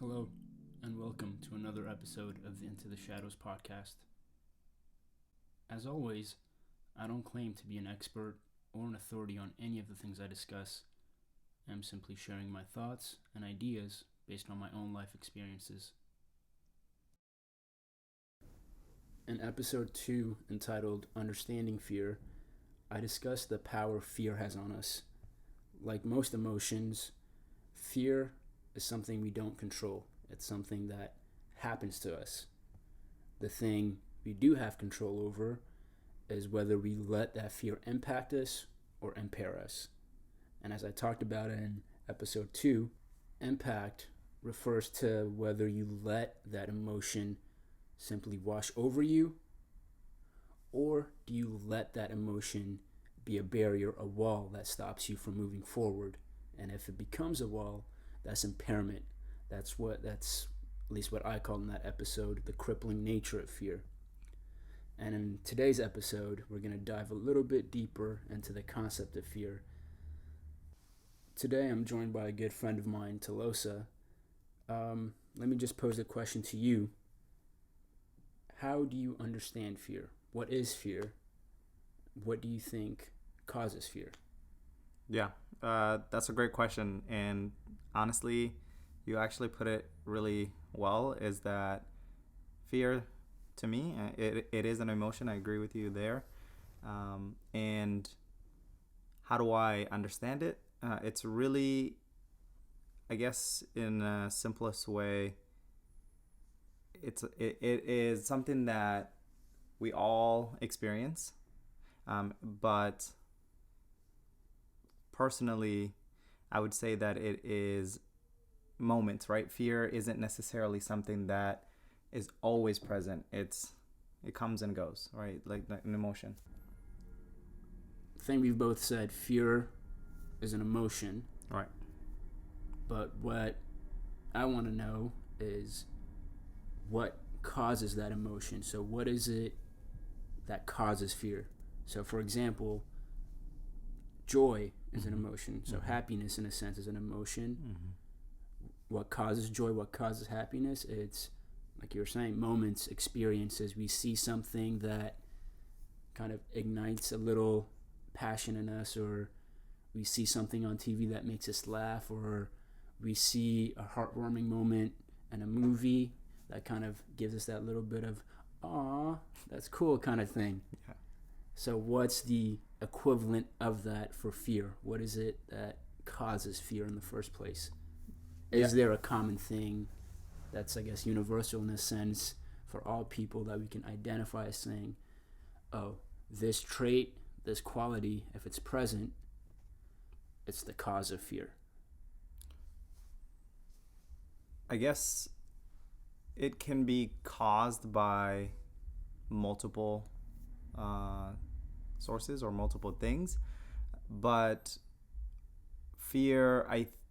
Hello, and welcome to another episode of the Into the Shadows podcast. As always, I don't claim to be an expert or an authority on any of the things I discuss. I'm simply sharing my thoughts and ideas based on my own life experiences. In episode 2, entitled Understanding Fear, I discussed the power fear has on us. Like most emotions, fear is something we don't control. It's something that happens to us. The thing we do have control over is whether we let that fear impact us or impair us. And as I talked about in episode 2, impact refers to whether you let that emotion simply wash over you, or do you let that emotion be a barrier, a wall that stops you from moving forward? And if it becomes a wall, that's impairment. That's at least what I call in that episode, the crippling nature of fear. And in today's episode, we're going to dive a little bit deeper into the concept of fear. Today, I'm joined by a good friend of mine, Talosa. Let me just pose a question to you. How do you understand fear? What is fear? What do you think causes fear? Yeah, that's a great question. And honestly, you actually put it really well, is that fear, to me, it is an emotion. I agree with you there. And how do I understand it? It's really, I guess, in the simplest way, it is something that we all experience. But personally, I would say that it is moments, right? Fear isn't necessarily something that is always present. It comes and goes, right? Like an emotion. I think we've both said fear is an emotion. Right. But what I want to know is what causes that emotion. So what is it that causes fear? So for example, joy is an emotion. So happiness, in a sense, is an emotion. What causes joy? What causes happiness? It's, like you were saying, moments, experiences. We see something that kind of ignites a little passion in us, or we see something on TV that makes us laugh, or we see a heartwarming moment in a movie that kind of gives us that little bit of, aw, that's cool kind of thing. Yeah. So what's the equivalent of that for fear? What is it that causes fear in the first place? Is there a common thing that's, I guess, universal in a sense for all people that we can identify as saying, oh, this trait, this quality, if it's present, it's the cause of fear? I guess it can be caused by multiple sources or multiple things, but fear,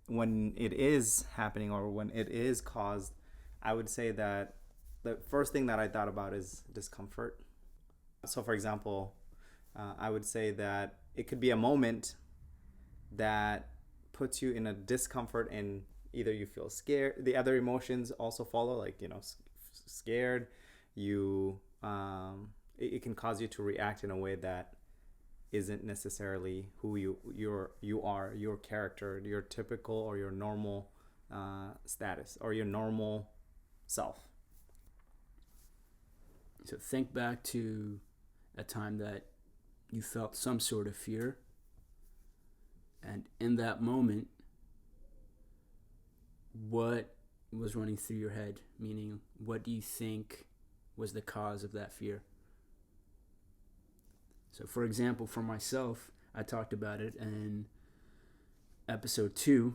when it is happening or when it is caused, I would say that the first thing that I thought about is discomfort. So for example, I would say that it could be a moment that puts you in a discomfort, and either you feel scared, the other emotions also follow, like, scared, it can cause you to react in a way that isn't necessarily who you are, your character, your typical or your normal status or your normal self. So think back to a time that you felt some sort of fear, and in that moment, what was running through your head? Meaning, what do you think was the cause of that fear? So for example, for myself, I talked about it in episode 2.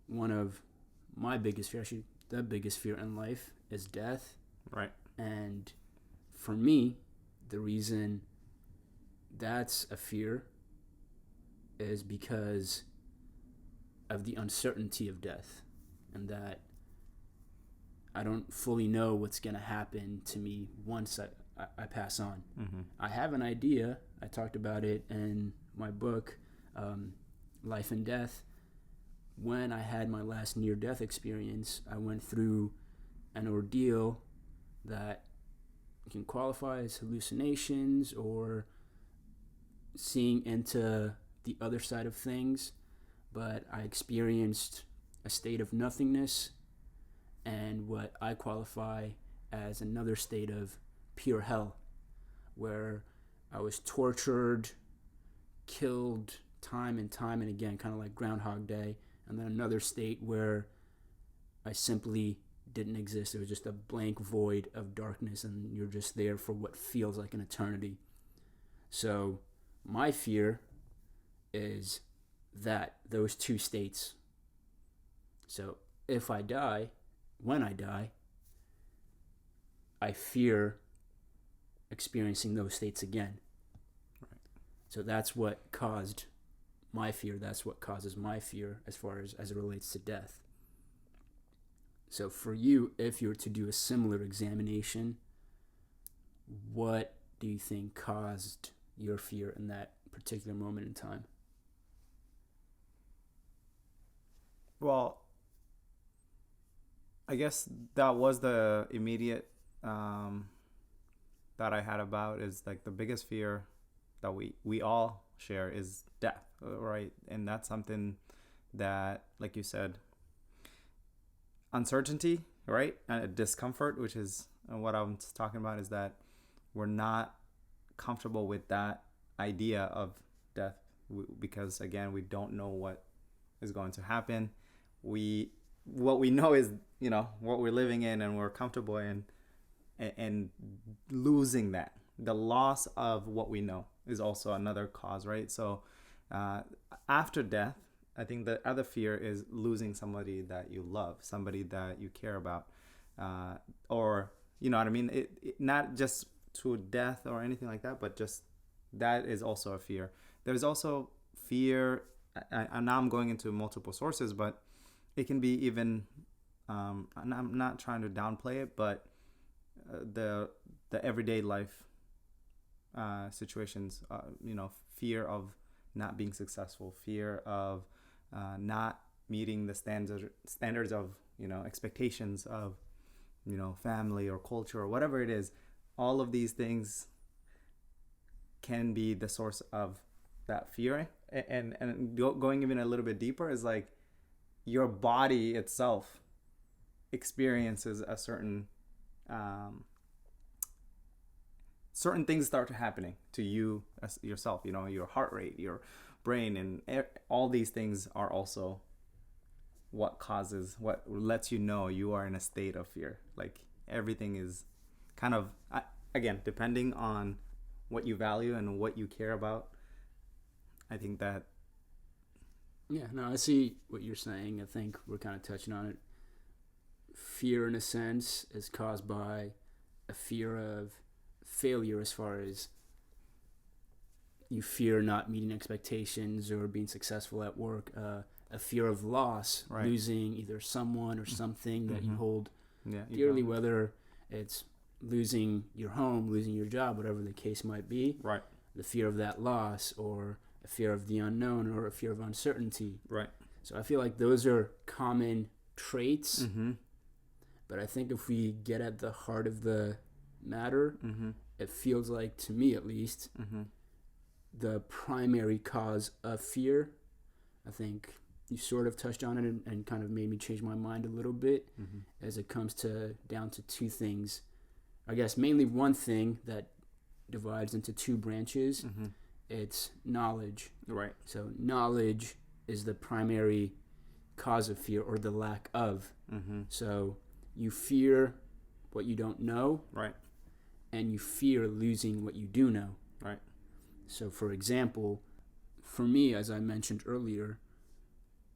One of my biggest fear, actually the biggest fear in life, is death. Right. And for me, the reason that's a fear is because of the uncertainty of death, and that I don't fully know what's going to happen to me once I pass on. I have an idea. I talked about it in my book, Life and Death. when I had my last near-death experience, I went through an ordeal that can qualify as hallucinations or seeing into the other side of things, but I experienced a state of nothingness and what I qualify as another state of pure hell, where I was tortured, killed time and again, kind of like Groundhog Day, and then another state where I simply didn't exist. It was just a blank void of darkness, and you're just there for what feels like an eternity. So my fear is that those two states. So if I die, when I die, I fear experiencing those states again. Right. So that's what caused my fear. That's what causes my fear as far as it relates to death. So for you, if you were to do a similar examination, what do you think caused your fear in that particular moment in time? Well, I guess that was the immediate that I had about is like the biggest fear that we all share is death, right? And that's something that, like you said, uncertainty, right? And discomfort, which is what I'm talking about, is that we're not comfortable with that idea of death because, again, we don't know what is going to happen. What we know is, what we're living in and we're comfortable in, and losing that, the loss of what we know is also another cause, right? So after death, I think the other fear is losing somebody that you love, somebody that you care about, or you know what I mean? It not just to death or anything like that, but just that is also a fear. There's also fear, and now I'm going into multiple sources, but it can be even, and I'm not trying to downplay it, but the everyday life situations, fear of not being successful, fear of not meeting the standards of, expectations of, family or culture or whatever it is. All of these things can be the source of that fear. And going even a little bit deeper is like your body itself experiences a certain things start happening to you as yourself, your heart rate, your brain, and all these things are also what lets you know you are in a state of fear. Like everything is kind of, again, depending on what you value and what you care about. I think that. Yeah, no, I see what you're saying. I think we're kind of touching on it. Fear, in a sense, is caused by a fear of failure, as far as you fear not meeting expectations or being successful at work, a fear of loss, right. Losing either someone or something that you hold dearly, whether it's losing your home, losing your job, whatever the case might be. Right. The fear of that loss, or a fear of the unknown, or a fear of uncertainty. Right. So I feel like those are common traits. But I think if we get at the heart of the matter, it feels like, to me at least, the primary cause of fear, I think you sort of touched on it and kind of made me change my mind a little bit, as it comes down to two things. I guess mainly one thing that divides into two branches. It's knowledge. Right. So knowledge is the primary cause of fear, or the lack of. So you fear what you don't know. Right. And you fear losing what you do know. Right. So, for example, for me, as I mentioned earlier,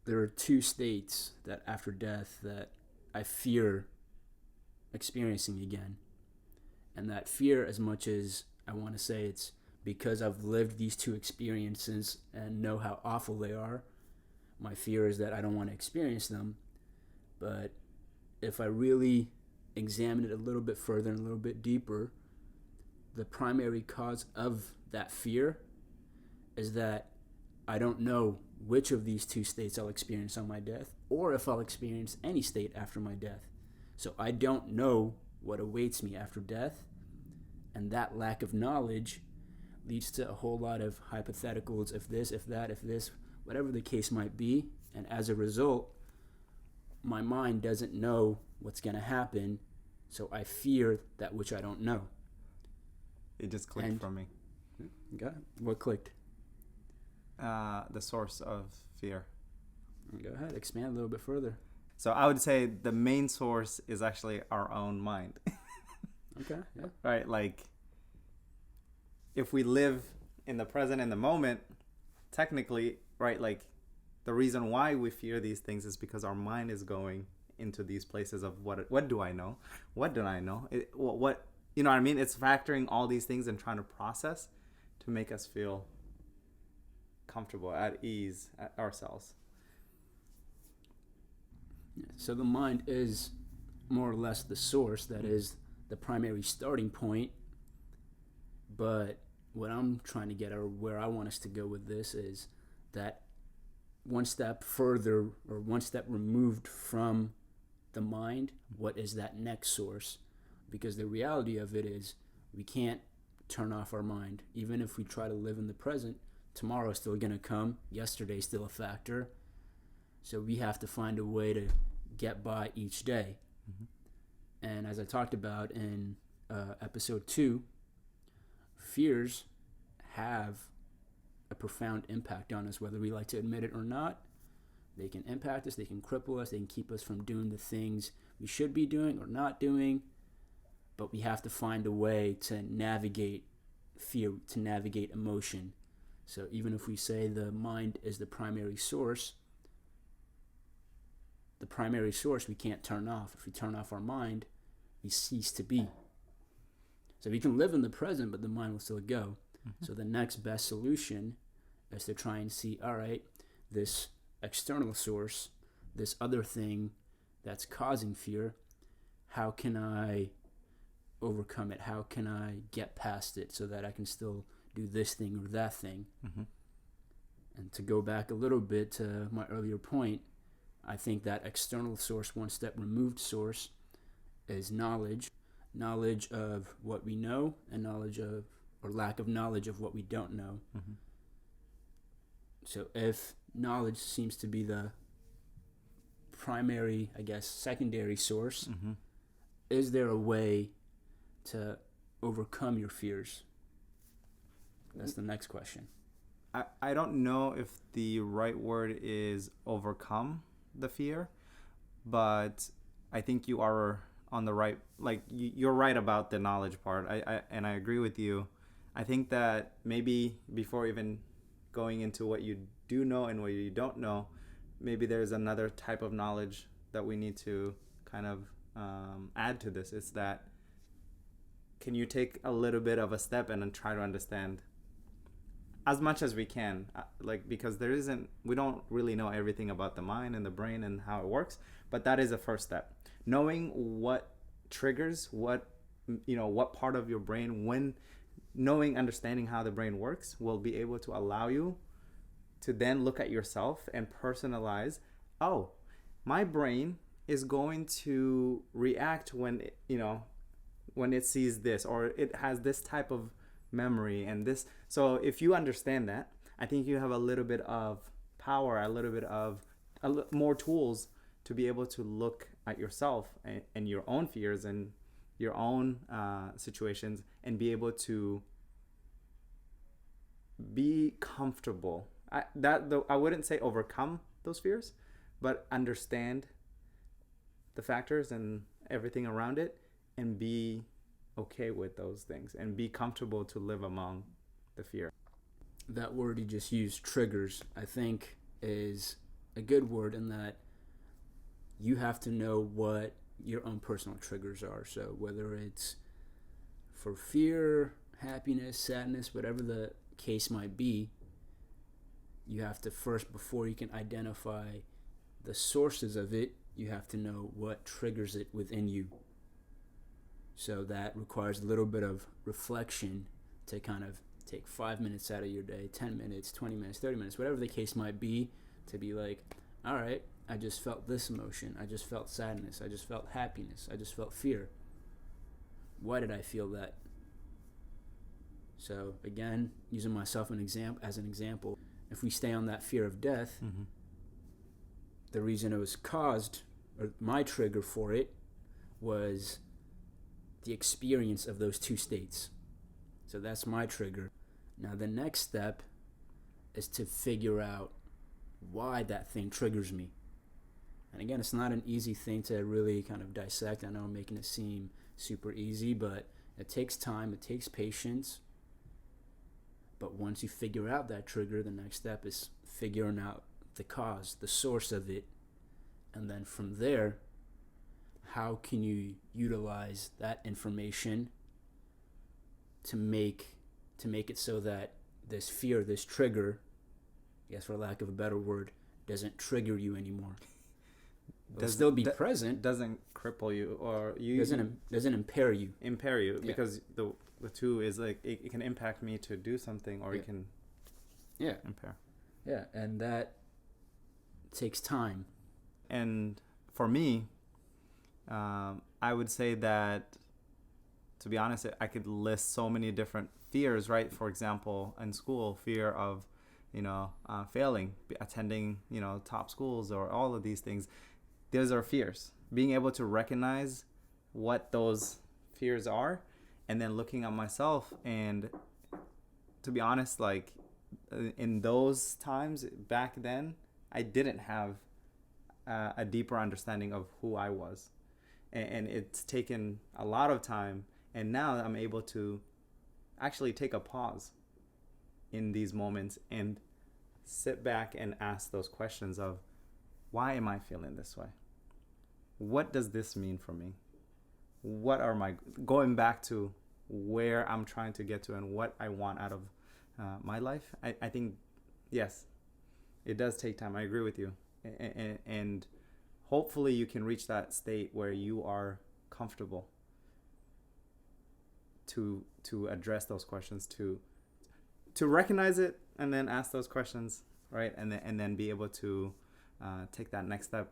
there are two states that after death that I fear experiencing again. And that fear, as much as I want to say it's because I've lived these two experiences and know how awful they are, my fear is that I don't want to experience them. But if I really examine it a little bit further and a little bit deeper, the primary cause of that fear is that I don't know which of these two states I'll experience on my death, or if I'll experience any state after my death. So I don't know what awaits me after death, and that lack of knowledge leads to a whole lot of hypotheticals, if this, if that, if this, whatever the case might be. And as a result, my mind doesn't know what's going to happen, so I fear that which I don't know. It just clicked for me. Okay. What clicked? The source of fear. Go ahead, expand a little bit further. So I would say the main source is actually our own mind. Okay, yeah. Right, like if we live in the present, in the moment, technically, right, like the reason why we fear these things is because our mind is going into these places of what do I know? What do I know? What you know what I mean? It's factoring all these things and trying to process to make us feel comfortable, at ease, at ourselves. So the mind is more or less the source, that is the primary starting point. But what I'm trying to get, or where I want us to go with this, is that one step further, or one step removed from the mind, what is that next source? Because the reality of it is we can't turn off our mind. Even if we try to live in the present, tomorrow's still going to come. Yesterday's still a factor. So we have to find a way to get by each day. Mm-hmm. And as I talked about in episode 2, fears have a profound impact on us, whether we like to admit it or not. They can impact us, they can cripple us, they can keep us from doing the things we should be doing or not doing. But we have to find a way to navigate fear, to navigate emotion. So even if we say the mind is the primary source we can't turn off. If we turn off our mind, we cease to be. So we can live in the present, but the mind will still go. Mm-hmm. So the next best solution is to try and see, all right, this external source, this other thing that's causing fear, how can I overcome it? How can I get past it so that I can still do this thing or that thing? Mm-hmm. And to go back a little bit to my earlier point, I think that external source, one step removed source, is knowledge of what we know, and knowledge of, or lack of knowledge of what we don't know. Mm-hmm. So if knowledge seems to be the primary, I guess, secondary source, mm-hmm. is there a way to overcome your fears? That's the next question. I don't know if the right word is overcome the fear, but I think you are on the right, like you're right about the knowledge part. I agree with you. I think that maybe before even going into what you do know and what you don't know, maybe there's another type of knowledge that we need to kind of add to this. It's that, can you take a little bit of a step and then try to understand as much as we can, because we don't really know everything about the mind and the brain and how it works, but that is a first step. Knowing what triggers, what part of your brain, understanding how the brain works, will be able to allow you to then look at yourself and personalize, oh, my brain is going to react when it sees this, or it has this type of memory and this. So if you understand that, I think you have a little bit of power, a little bit of more tools to be able to look at yourself and your own fears and your own situations, and be able to be comfortable. I wouldn't say overcome those fears, but understand the factors and everything around it, and be okay with those things, and be comfortable to live among the fear. That word you just used, triggers, I think is a good word, in that you have to know what your own personal triggers are. So whether it's for fear, happiness, sadness, whatever the case might be, you have to first, before you can identify the sources of it, you have to know what triggers it within you. So that requires a little bit of reflection to kind of take 5 minutes out of your day, 10 minutes, 20 minutes, 30 minutes, whatever the case might be, to be like, all right, I just felt this emotion. I just felt sadness. I just felt happiness. I just felt fear. Why did I feel that? So again, using myself as an example, if we stay on that fear of death, the reason it was caused, or my trigger for it, was the experience of those two states. So that's my trigger. Now the next step is to figure out why that thing triggers me. And again, it's not an easy thing to really kind of dissect. I know I'm making it seem super easy, but it takes time, it takes patience. But once you figure out that trigger, the next step is figuring out the cause, the source of it. And then from there, how can you utilize that information to make it so that this fear, this trigger, I guess for lack of a better word, doesn't trigger you anymore. It'll still be present. Doesn't cripple you, or you doesn't impair you. Because the two is like it can impact me to do something, or it can impair. Yeah, and that takes time. And for me, I would say that, to be honest, I could list so many different fears, right? For example, in school, fear of, failing, attending, top schools, or all of these things. Those are fears. Being able to recognize what those fears are, and then looking at myself, and to be honest, like in those times back then, I didn't have a deeper understanding of who I was. And it's taken a lot of time, and now I'm able to actually take a pause in these moments and sit back and ask those questions of, why am I feeling this way? What does this mean for me? What are my, going back to where I'm trying to get to and what I want out of my life? I think, yes, it does take time. I agree with you. And hopefully you can reach that state where you are comfortable to address those questions, to recognize it, and then ask those questions, right? And then be able to take that next step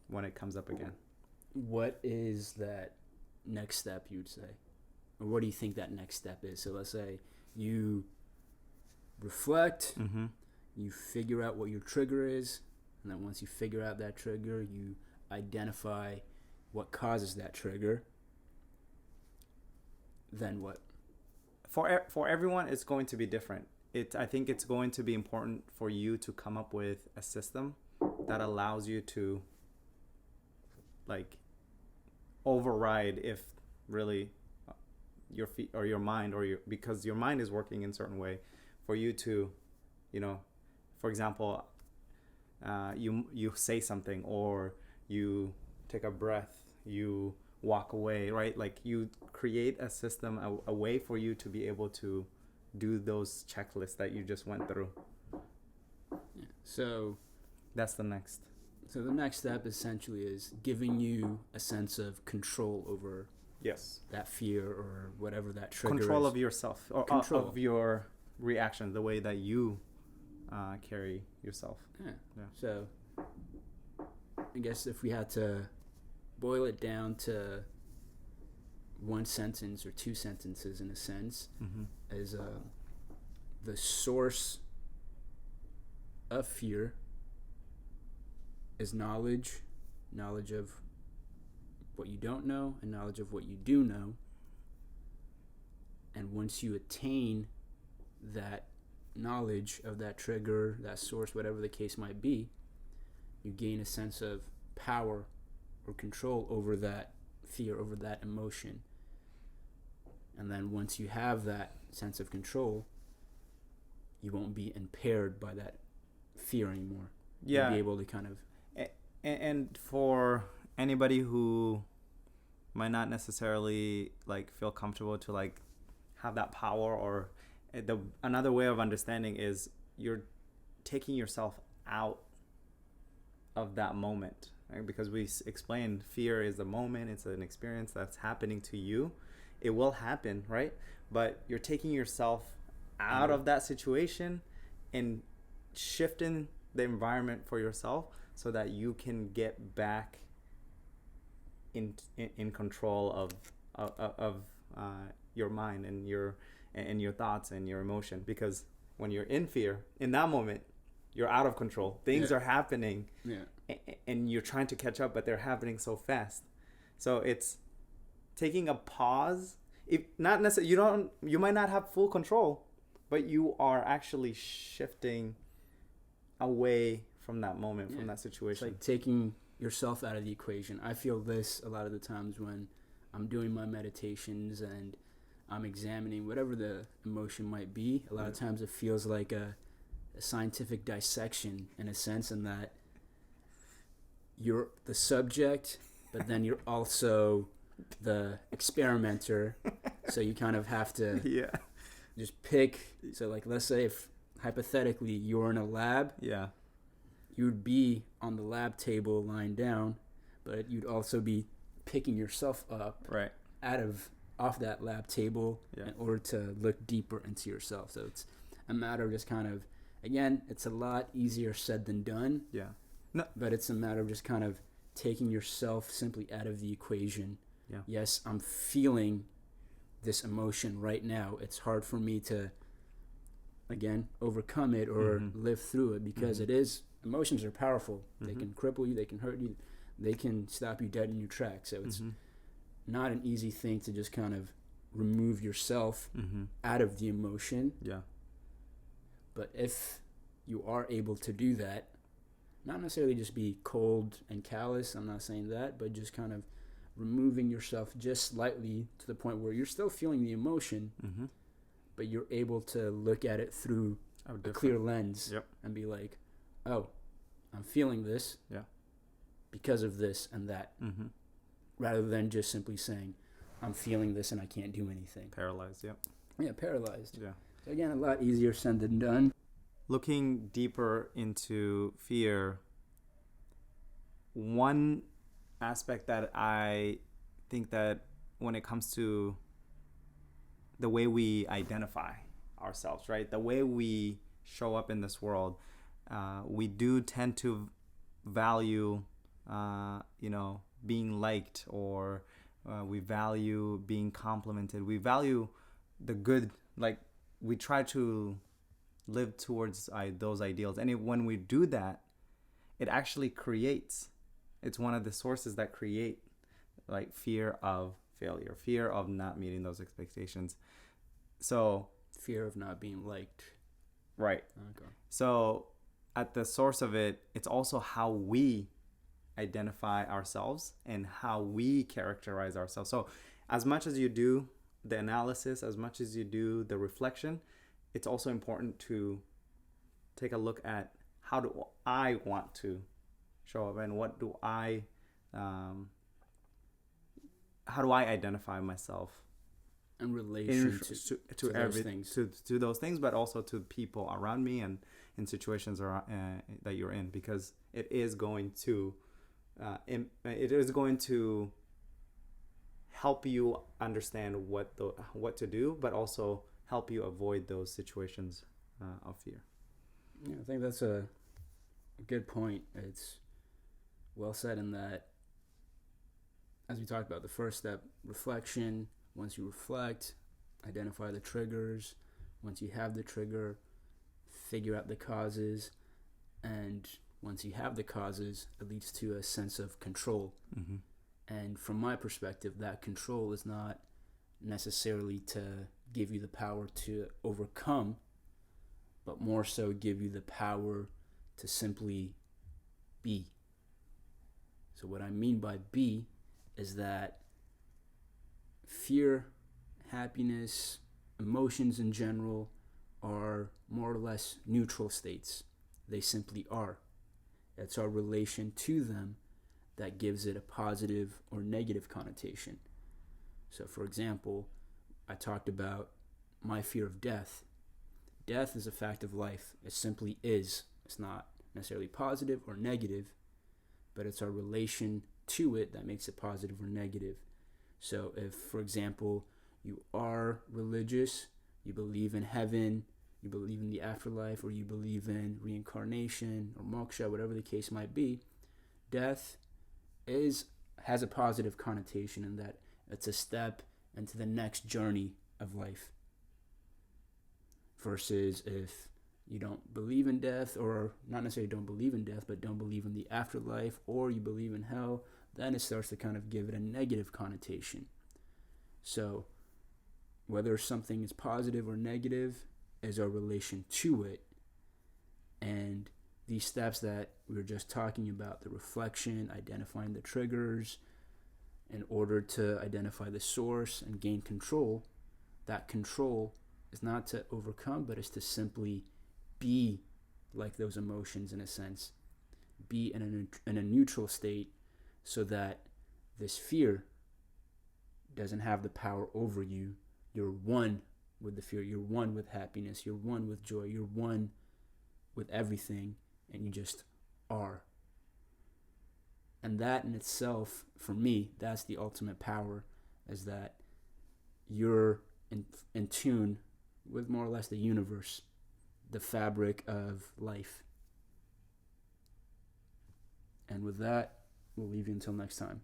when it comes up again. What is that next step, you'd say? Or what do you think that next step is? So let's say you reflect, you figure out what your trigger is, and then once you figure out that trigger, you identify what causes that trigger. Then what? For everyone, it's going to be different. I think it's going to be important for you to come up with a system that allows you to like override if really your feet or your mind because your mind is working in a certain way, for you to, for example, you say something, or you take a breath, you walk away, right? Like you create a system, a way for you to be able to do those checklists that you just went through. Yeah. So that's the next. So the next step essentially is giving you a sense of control over that fear or whatever that trigger control is. Of yourself, or control of your reaction, the way that you carry yourself. Yeah. So I guess if we had to boil it down to one sentence or two sentences, in a sense, is the source of fear is knowledge of what you don't know and knowledge of what you do know. And once you attain that knowledge of that trigger, that source, whatever the case might be, you gain a sense of power or control over that fear, over that emotion. And then once you have that sense of control, you won't be impaired by that fear anymore. You'll be able to kind of... And for anybody who might not necessarily like feel comfortable to like have that power, or another way of understanding is you're taking yourself out of that moment, right? Because we explained fear is a moment, it's an experience that's happening to you. It will happen, right? But you're taking yourself out of that situation and shifting the environment for yourself so that you can get back in control of your mind and your thoughts and your emotion. Because when you're in fear, in that moment, you're out of control. Things are happening, and you're trying to catch up, but they're happening so fast. So it's taking a pause. If not necessarily, you might not have full control, but you are actually shifting away from that moment, from that situation. It's like taking yourself out of the equation. I feel this a lot of the times when I'm doing my meditations and I'm examining whatever the emotion might be. A lot of times it feels like a scientific dissection, in a sense, in that you're the subject, but then you're also the experimenter. So you kind of have to just pick. So like, let's say if hypothetically you're in a lab, you'd be on the lab table lying down, but you'd also be picking yourself up off that lab table in order to look deeper into yourself. So it's a matter of just kind of, again, it's a lot easier said than done. But it's a matter of just kind of taking yourself simply out of the equation. Yes, I'm feeling this emotion right now. It's hard for me to, again, overcome it or live through it, because it is, emotions are powerful. They can cripple you, they can hurt you, they can stop you dead in your tracks. So it's not an easy thing to just kind of remove yourself out of the emotion. But if you are able to do that, not necessarily just be cold and callous, I'm not saying that, but just kind of removing yourself just slightly to the point where you're still feeling the emotion, but you're able to look at it through a clear lens and be like, oh, I'm feeling this because of this and that, rather than just simply saying, I'm feeling this and I can't do anything. Paralyzed, paralyzed. So again, a lot easier said than done. Looking deeper into fear, one aspect that I think that when it comes to the way we identify ourselves, right? The way we show up in this world, we do tend to value, being liked, or we value being complimented. We value the good, like we try to live towards those ideals. And when we do that, it actually creates, it's one of the sources that create like fear of failure, fear of not meeting those expectations. So fear of not being liked. Right. Okay. So at the source of it, it's also how we identify ourselves and how we characterize ourselves. So as much as you do the analysis, as much as you do the reflection, it's also important to take a look at how do I want to show up, and what do I, how do I identify myself in relation to those things, to those things, but also to people around me and in situations that you're in, because it is going to help you understand what to do, but also help you avoid those situations of fear. Yeah, I think that's a good point. It's well said in that, as we talked about, the first step, reflection. Once you reflect, identify the triggers. Once you have the trigger, figure out the causes. And once you have the causes, it leads to a sense of control. And from my perspective, that control is not necessarily to give you the power to overcome, but more so give you the power to simply be. So what I mean by be is that fear, happiness, emotions in general are more or less neutral states. They simply are. It's our relation to them that gives it a positive or negative connotation. So for example, I talked about my fear of death. Death is a fact of life. It simply is. It's not necessarily positive or negative, but it's our relation to it that makes it positive or negative. So if, for example, you are religious, you believe in heaven, you believe in the afterlife, or you believe in reincarnation or moksha, whatever the case might be, death has a positive connotation in that it's a step into the next journey of life. Versus if you don't believe in death, or not necessarily don't believe in death, but don't believe in the afterlife, or you believe in hell, then it starts to kind of give it a negative connotation. So whether something is positive or negative is our relation to it. And these steps that we were just talking about, the reflection, identifying the triggers, in order to identify the source and gain control, that control is not to overcome, but is to simply be like those emotions in a sense. Be in a neutral state so that this fear doesn't have the power over you. You're one with the fear. You're one with happiness. You're one with joy. You're one with everything, and you just are. And that in itself, for me, that's the ultimate power, is that you're in tune with more or less the universe, the fabric of life. And with that, we'll leave you until next time.